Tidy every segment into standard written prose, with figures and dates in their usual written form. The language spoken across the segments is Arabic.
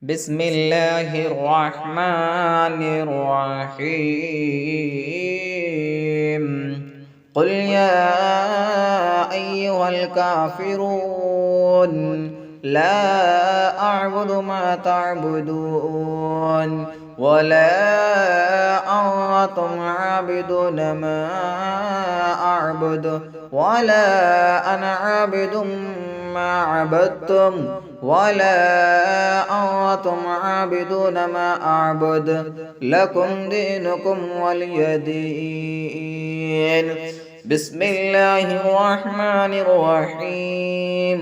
بسم الله الرحمن الرحيم. قل يا أيها الكافرون لا أعبد ما تعبدون ولا أنتم عابدون ما أعبد ولا أنا عابد ما عبدتم ولا أنتم عابدون ما أعبد لكم دينكم ولي دين. بسم الله الرحمن الرحيم.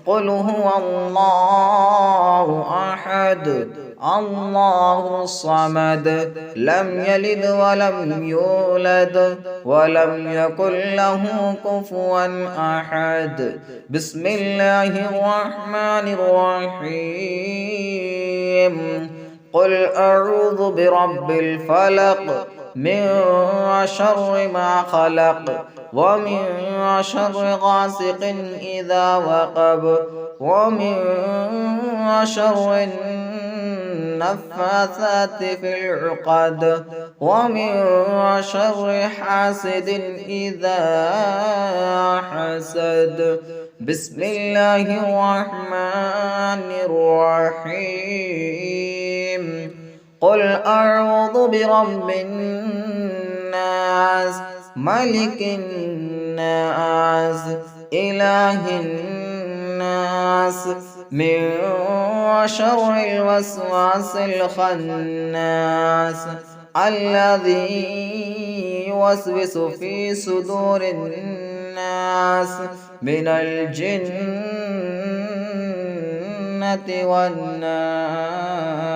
قل هو الله أحد الله الصمد لم يلد ولم يولد ولم يكن له كفوا أحد. بسم الله الرحمن الرحيم. قل أعوذ برب الفلق من شر ما خلق ومن شر غاسق إذا وقب ومن شر النفاثات في العقد ومن شر حاسد إذا حسد. بسم الله الرحمن الرحيم. قل أعوذ برب الناس ملك الناس إله الناس من شر الوسواس الخناس الذي يوسوس في صدور الناس من الجنة والناس.